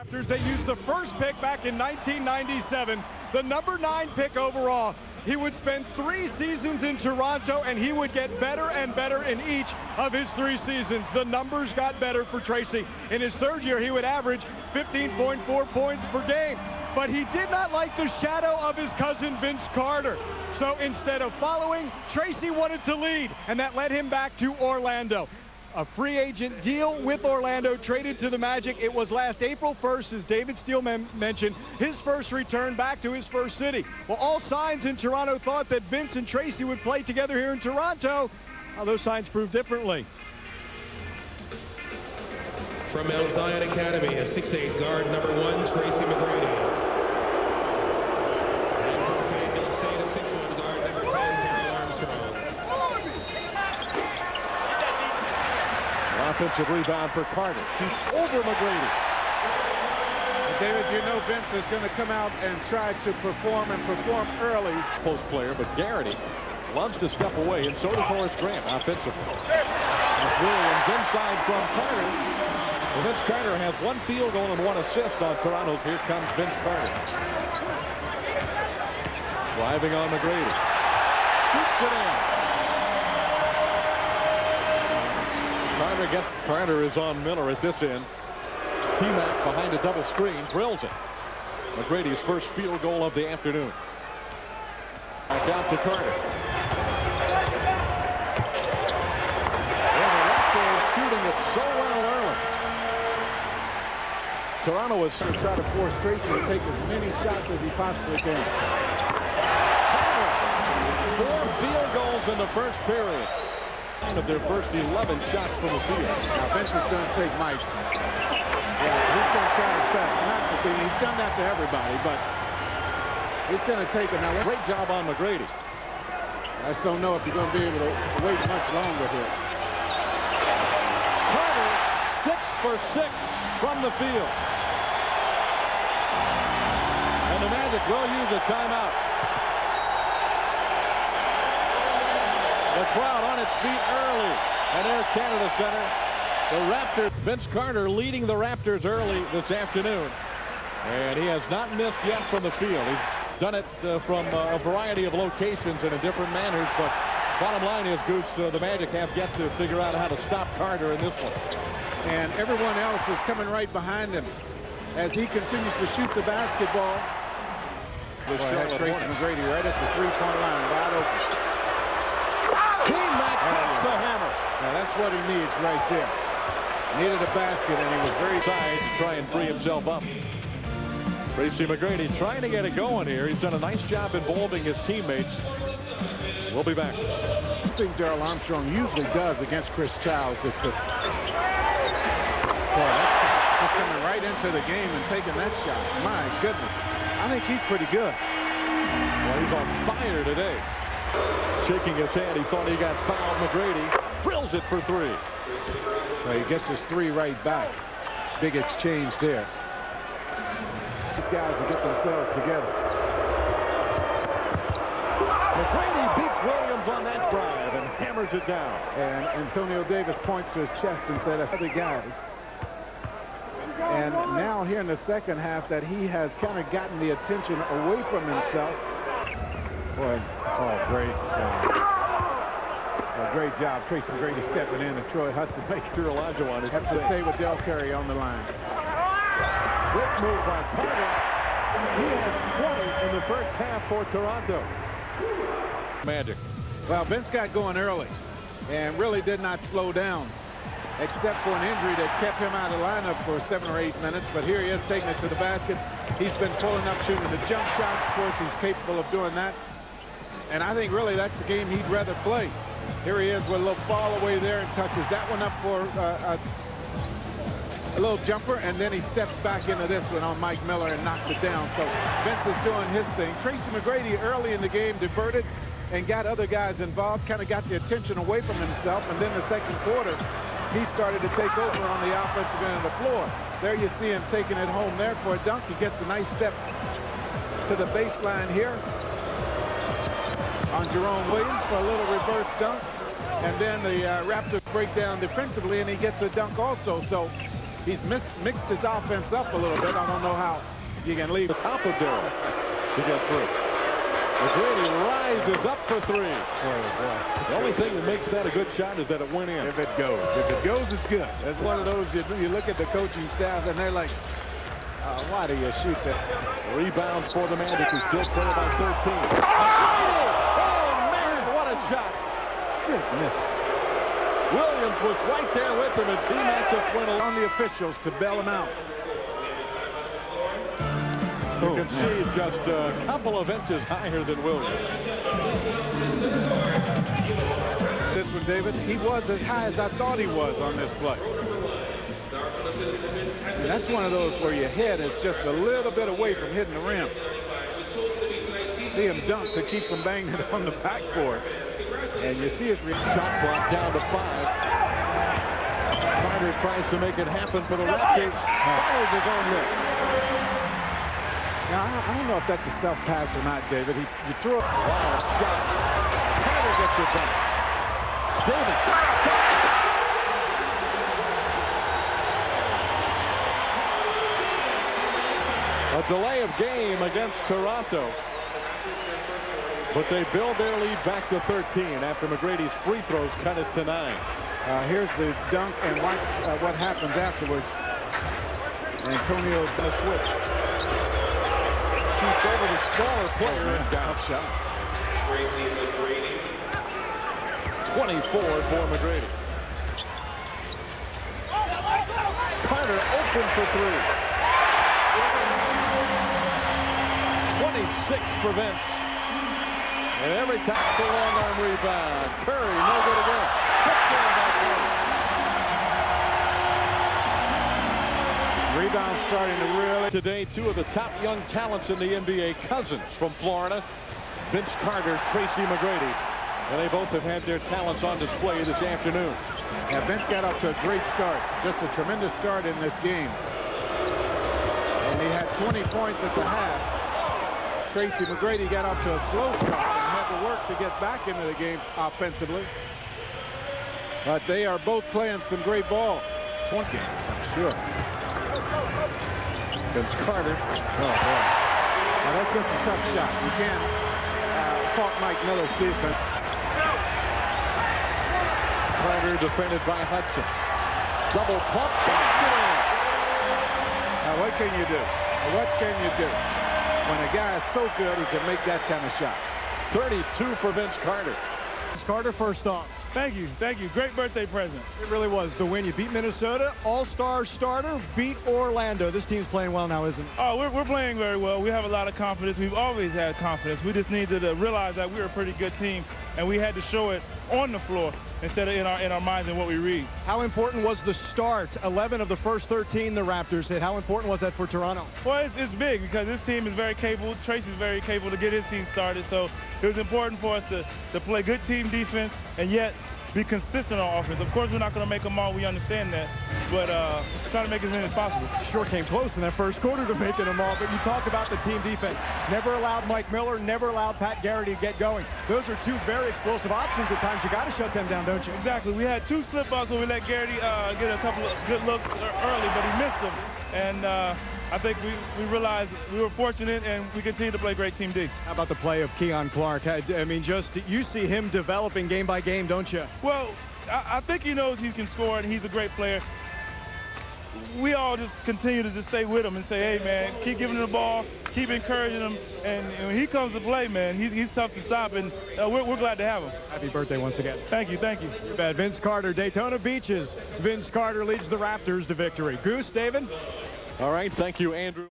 Raptors. They used the first pick back in 1997, the #9 pick overall. He would spend 3 seasons in Toronto, and he would get better and better in each of his 3 seasons. The numbers got better for Tracy. In his 3rd year, he would average 15.4 points per game. But he did not like the shadow of his cousin Vince Carter. So instead of following, Tracy wanted to lead, and that led him back to Orlando. A free agent deal with Orlando, traded to the Magic. It was last April 1st, as David Steele mentioned, his first return back to his first city. Well, all signs in Toronto thought that Vince and Tracy would play together here in Toronto. Well, those signs proved differently. From Mount Zion Academy, a 6'8" guard, #1, Tracy McGrady. And from Fayetteville State, a 6'1" guard, #10, Darrell Armstrong. Offensive rebound for Carter. Shoots over McGrady. David, you know Vince is going to come out and try to perform early. Post player, but Garrity loves to step away, and so does Horace Grant offensively. As Williams inside from Carter. Well, Vince Carter has 1 field goal and 1 assist on Toronto's. Here comes Vince Carter. Driving on McGrady. Shoots it in. Carter is on Miller at this end. T-Mac behind a double screen, drills it. McGrady's first field goal of the afternoon. Back out to Carter. And the Raptors shooting it so well early. Toronto is going to try to force Tracy to take as many shots as he possibly can. 4 field goals in the first period. Of their first 11 shots from the field. Now Vince is going to take Mike. Yeah, he's going to try his best. He's done that to everybody, but he's going to take it. Now, great job on McGrady. I just don't know if he's going to be able to wait much longer here. Carter 6 for 6 from the field. And the Magic will use a timeout. The crowd on its feet early at Air Canada Center. The Raptors, Vince Carter leading the Raptors early this afternoon. And he has not missed yet from the field. He's done it from a variety of locations and in different manners. But bottom line is, Goose, the Magic have yet to figure out how to stop Carter in this one. And everyone else is coming right behind him as he continues to shoot the basketball. This shot, Tracy McGrady right at the 3-point line, wide open. T-Mac hits the hammer. Now that's what he needs right there. Needed a basket, and he was very tired to try and free himself up. Tracy McGrady trying to get it going here. He's done a nice job involving his teammates. We'll be back. I think Darrell Armstrong usually does against Chris Childs. It's just coming right into the game and taking that shot. My goodness. I think he's pretty good. Well, he's on fire today. Shaking his hand, he thought he got fouled. McGrady drills it for 3. Well, he gets his 3 right back. Big exchange there. These guys will get themselves together. McGrady beats Williams on that drive and hammers it down. And Antonio Davis points to his chest and said, "That's the guys." And now here in the second half that he has kind of gotten the attention away from himself. Boy, oh, great job. A great job. Tracy McGrady stepping in and Troy Hudson making sure Olajuwon is have to stay with Del Curry on the line. Quick move by Carter. He has 20 in the first half for Toronto. Magic. Well, Vince got going early and really did not slow down, except for an injury that kept him out of the lineup for 7 or 8 minutes. But here he is taking it to the basket. He's been pulling up, shooting the jump shots. Of course, he's capable of doing that. And I think really that's the game he'd rather play. Here he is with a little fall away there and touches that one up for a little jumper, and then he steps back into this one on Mike Miller and knocks it down. So Vince is doing his thing. Tracy McGrady early in the game diverted and got other guys involved, kind of got the attention away from himself, and then the second quarter he started to take over on the offensive end of the floor. There you see him taking it home there for a dunk. He gets a nice step to the baseline here on Jerome Williams for a little reverse dunk, and then the Raptors break down defensively and he gets a dunk also. So He's mixed his offense up a little bit. I don't know how you can leave The top of Duel to get through. McGrady rises up for three. The only thing that makes that a good shot is that it went in. if it goes. If it goes, it's good. That's one of those you look at the coaching staff and they're like, why do you shoot that? Rebounds for the Magic, who still trail by 13. Oh, man, what a shot. Goodness. Williams was right there with him as T-Mac just went On the officials to bail him out. You can see just a couple of inches higher than Williams. This one, David, he was as high as I thought he was on this play. And that's one of those where your head is just a little bit away from hitting the rim. See him dunk to keep from banging it on the backboard. And you see his Shot clock down to 5. Carter tries to make it happen for the Raptors. Follows his own miss. Now, I don't know if that's a self-pass or not, David. You threw a Wild shot. Carter gets it back. Davis. A delay of game against Toronto. But they build their lead back to 13 after McGrady's free throws cut it to 9. Here's the dunk, and watch what happens afterwards. Antonio's going to switch. Shoots over the smaller player and down. Shot. 24 for McGrady. Carter open for 3. 26 for Vince. And every time for long-arm rebound. Curry, no good again. Tipped down by Curry. Rebound starting to really. Today, 2 of the top young talents in the NBA, Cousins from Florida, Vince Carter, Tracy McGrady. And they both have had their talents on display this afternoon. Yeah, Vince got off to a great start. Just a tremendous start in this game. And he had 20 points at the half. Tracy McGrady got off to a slow start and had to work to get back into the game offensively. But they are both playing some great ball. 20 games, I'm sure. Vince Carter. Oh, boy. Now, that's just a tough shot. You can't fault Mike Miller's defense. Carter defended by Hudson. Double pump. Now, what can you do? What can you do? When a guy is so good, he can make that kind of shot. 32 for Vince Carter. Carter, first off, thank you. Great birthday present. It really was. The win, you beat Minnesota, all-star starter, beat Orlando. This team's playing well now, isn't it? Oh, we're playing very well. We have a lot of confidence. We've always had confidence. We just needed to realize that we're a pretty good team, and we had to show it on the floor instead of in our minds and what we read. How important was the start? 11 of the first 13 the Raptors hit. How important was that for Toronto? Well, it's big because this team is very capable. Tracy's very capable to get his team started, so it was important for us to play good team defense and yet be consistent on offense. Of course, we're not going to make them all. We understand that. But trying to make as many as possible. Sure came close in that first quarter to making them all. But you talk about the team defense. Never allowed Mike Miller, never allowed Pat Garrity to get going. Those are 2 very explosive options at times. You got to shut them down, don't you? Exactly. We had 2 slip-ups where we let Garrity get a couple of good looks early, but he missed them. And I think we realized we were fortunate, and we continue to play great team D. How about the play of Keon Clark? I mean, just you see him developing game by game, don't you? Well, I think he knows he can score, and he's a great player. We all just continue to just stay with him and say, hey, man, keep giving him the ball, keep encouraging him. And when he comes to play, man, he's tough to stop, and we're glad to have him. Happy birthday once again. Thank you. You're bad. Vince Carter, Daytona Beaches. Vince Carter leads the Raptors to victory. Goose, David? All right, thank you, Andrew.